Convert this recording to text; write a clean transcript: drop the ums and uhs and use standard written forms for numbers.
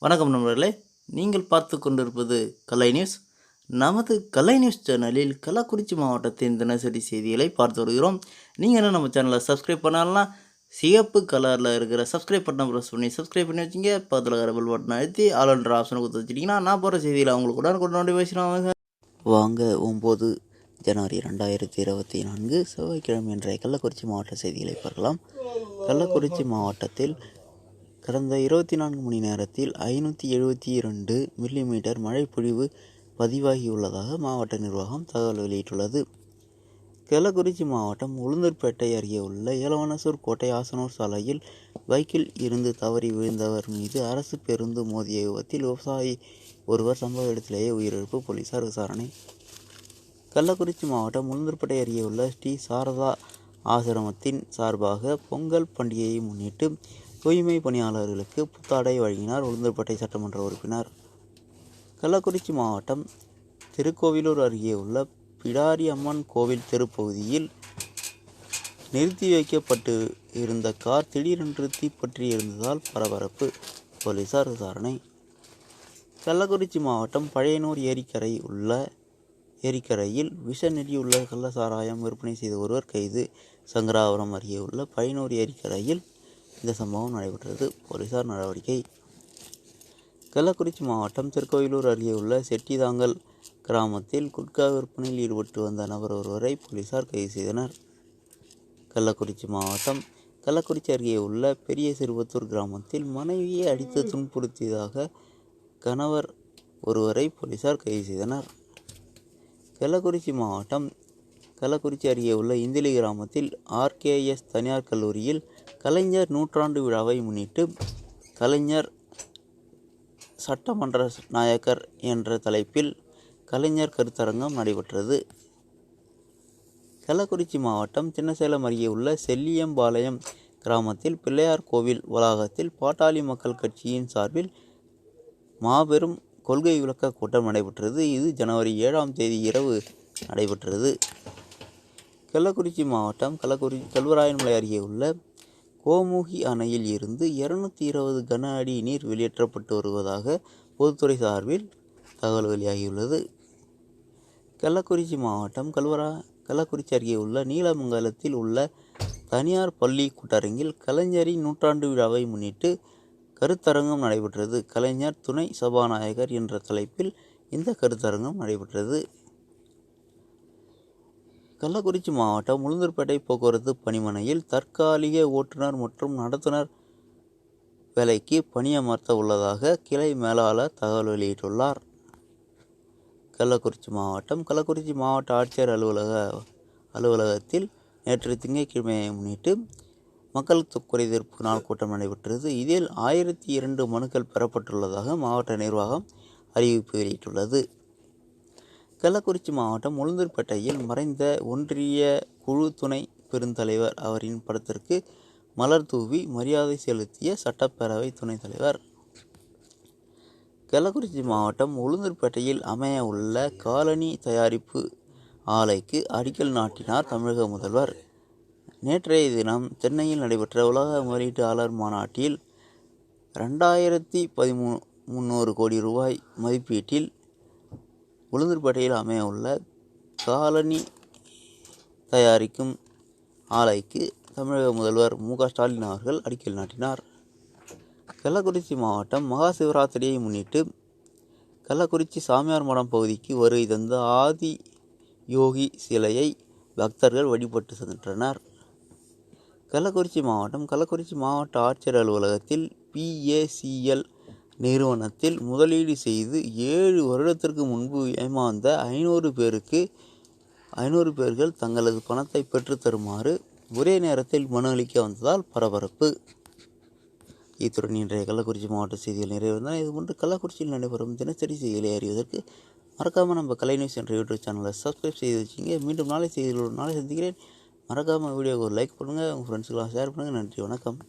வணக்கம் நண்பர்களே, நீங்கள் பார்த்து கொண்டிருப்பது கலை நியூஸ். நமது கலை நியூஸ் சேனலில் கள்ளக்குறிச்சி மாவட்டத்தின் தினசரி செய்திகளை பார்த்து வருகிறோம். நீங்கள் என்ன நம்ம சேனலை சப்ஸ்கிரைப் பண்ணலாம், சிவப்பு கலரில் இருக்கிற சப்ஸ்கிரைப் பட்டனை ப்ரெஸ் பண்ணி சப்ஸ்கிரைப் பண்ணி வச்சுங்க. பக்கத்தில் இருக்கிற பெல் பட்டனை அழுத்தி ஆல்ன்ற ஆப்ஷனை கொடுத்து வச்சிட்டிங்கன்னா நான் போகிற செய்தியில் அவங்களுக்கு உடனுக்குடன் நோட்டிஃபிகேஷன் வாங்க. 9 ஜனவரி 2024 செவ்வாய்க்கிழமை இன்றைய கள்ளக்குறிச்சி மாவட்ட செய்திகளை பார்க்கலாம். கள்ளக்குறிச்சி மாவட்டத்தில் கடந்த 24 மணி நேரத்தில் 572 மில்லிமீட்டர் மழை பொழிவு பதிவாகியுள்ளதாக மாவட்ட நிர்வாகம் தகவல் வெளியிட்டுள்ளது. கள்ளக்குறிச்சி மாவட்டம் உளுந்தூர்பேட்டை அருகே உள்ள ஏலவனசூர் கோட்டை ஆசனூர் சாலையில் பைக்கில் இருந்து தவறி விழுந்தவர் மீது அரசு பேருந்து மோதிய விபத்தில் விவசாயி ஒருவர் சம்பவ இடத்திலேயே உயிரிழப்பு. போலீசார் விசாரணை. கள்ளக்குறிச்சி மாவட்டம் உளுந்தூர்பேட்டை அருகே உள்ள ஸ்ரீ சாரதா ஆசிரமத்தின் சார்பாக பொங்கல் பண்டிகையை முன்னிட்டு தூய்மை பணியாளர்களுக்கு புத்தாடை வழங்கினார் உளுந்தூர்பேட்டை சட்டமன்ற உறுப்பினர். கள்ளக்குறிச்சி மாவட்டம் திருக்கோவிலூர் அருகே உள்ள பிடாரி அம்மன் கோவில் தெருப்பகுதியில் நிறுத்தி வைக்கப்பட்டு இருந்த கார் திடீரென்று தீப்பற்றி இருந்ததால் பரபரப்பு. போலீசார் விசாரணை. கள்ளக்குறிச்சி மாவட்டம் பழையனூர் ஏரிக்கரையில் விஷ நெடியுள்ள கள்ளசாராயம் விற்பனை செய்த ஒருவர் கைது. சங்கராபுரம் அருகே உள்ள பழையனூர் ஏரிக்கரையில் இந்த சம்பவம் நடைபெற்றது. போலீசார் நடவடிக்கை. கள்ளக்குறிச்சி மாவட்டம் திருக்கோவிலூர் அருகே உள்ள செட்டிதாங்கல் கிராமத்தில் குட்கா விற்பனையில் ஈடுபட்டு வந்த நபர் ஒருவரை போலீசார் கைது செய்தனர். கள்ளக்குறிச்சி மாவட்டம் கள்ளக்குறிச்சி அருகே உள்ள பெரிய சிறுவத்தூர் கிராமத்தில் மனைவியை அடித்து துன்புறுத்தியதாக கணவர் ஒருவரை போலீசார் கைது செய்தனர். கள்ளக்குறிச்சி மாவட்டம் கள்ளக்குறிச்சி அருகே உள்ள இந்திலி கிராமத்தில் RKS தனியார் கல்லூரியில் கலைஞர் நூற்றாண்டு விழாவை முன்னிட்டு கலைஞர் சட்டமன்ற நாயக்கர் என்ற தலைப்பில் கலைஞர் கருத்தரங்கம் நடைபெற்றது. கள்ளக்குறிச்சி மாவட்டம் சின்னசேலம் அருகே உள்ள செல்லியம்பாளையம் கிராமத்தில் பிள்ளையார் கோவில் வளாகத்தில் பாட்டாளி மக்கள் கட்சியின் சார்பில் மாபெரும் கொள்கை விளக்க கூட்டம் நடைபெற்றது. இது ஜனவரி 7ஆம் தேதி இரவு நடைபெற்றது. கள்ளக்குறிச்சி மாவட்டம் கல்வராயன்மலை அருகே உள்ள கோமுகி அணையில் இருந்து 220 கன அடி நீர் வெளியேற்றப்பட்டு வருவதாக பொதுத்துறை சார்பில் தகவல் வெளியாகியுள்ளது. கள்ளக்குறிச்சி மாவட்டம் கள்ளக்குறிச்சி அருகே உள்ள நீலமங்கலத்தில் உள்ள தனியார் பள்ளி கூட்டரங்கில் கலைஞரின் நூற்றாண்டு விழாவை முன்னிட்டு கருத்தரங்கம் நடைபெற்றது. கலைஞர் துணை சபாநாயகர் என்ற தலைப்பில் இந்த கருத்தரங்கம் நடைபெற்றது. கள்ளக்குறிச்சி மாவட்டம் உளுந்தூர்பேட்டை போக்குவரத்து பணிமனையில் தற்காலிக ஓட்டுநர் மற்றும் நடத்துனர் வேலைக்கு பணியமர்த்த உள்ளதாக கிளை மேலாளர் தகவல் வெளியிட்டுள்ளார். கள்ளக்குறிச்சி மாவட்ட ஆட்சியர் அலுவலகத்தில் நேற்று திங்கட்கிழமையை முன்னிட்டு மக்கள் குறைதீர்ப்பு நாள் கூட்டம் நடைபெற்றது. இதில் 1002 மனுக்கள் பெறப்பட்டுள்ளதாக மாவட்ட நிர்வாகம் அறிவிப்பு வெளியிட்டுள்ளது. கள்ளக்குறிச்சி மாவட்டம் உளுந்தூர்பேட்டையில் மறைந்த ஒன்றிய குழு துணை பெருந்தலைவர் அவரின் படத்திற்கு மலர் தூவி மரியாதை செலுத்திய சட்டப்பேரவை துணைத் தலைவர். கள்ளக்குறிச்சி மாவட்டம் உளுந்தூர்பேட்டையில் அமைய உள்ள காலனி தயாரிப்பு ஆலைக்கு அடிக்கல் நாட்டினார் தமிழக முதல்வர். நேற்றைய தினம் சென்னையில் நடைபெற்ற உலக முதலீட்டாளர் மாநாட்டில் 2300 கோடி ரூபாய் மதிப்பீட்டில் உளுந்தூர்பேட்டையில் அமைய உள்ள காலனி தயாரிக்கும் ஆலைக்கு தமிழக முதல்வர் மு.க.ஸ்டாலின் அவர்கள் அடிக்கல் நாட்டினார். கள்ளக்குறிச்சி மாவட்டம் மகா சிவராத்திரியை முன்னிட்டு கள்ளக்குறிச்சி சாமியார் மடம் பகுதிக்கு வருகை தந்த ஆதி யோகி சிலையை பக்தர்கள் வழிபட்டு சென்றனர். கள்ளக்குறிச்சி மாவட்ட ஆட்சியர் அலுவலகத்தில் PACL நிறுவனத்தில் முதலீடு செய்து 7 வருடத்திற்கு முன்பு ஏமாந்த 500 பேர்கள் தங்களது பணத்தை பெற்று தருமாறு ஒரே நேரத்தில் மனு அளிக்க வந்ததால் பரபரப்பு. இத்துடன் இன்றைய கள்ளக்குறிச்சி மாவட்ட செய்திகள் நிறைவேறின. இதுபோன்று கள்ளக்குறிச்சியில் நடைபெறும் தினசரி செய்திகளை அறிவதற்கு மறக்காமல் நம்ம கலை நியூஸ் என்ற யூடியூப் சேனலை சப்ஸ்கிரைப் செய்து வச்சுங்க. மீண்டும் நாளை செய்திகளோடு நாளை சந்திக்கிறேன். மறக்காமல் வீடியோவை லைக் பண்ணுங்கள், உங்கள் ஃப்ரெண்ட்ஸுக்கெல்லாம் ஷேர் பண்ணுங்கள். நன்றி, வணக்கம்.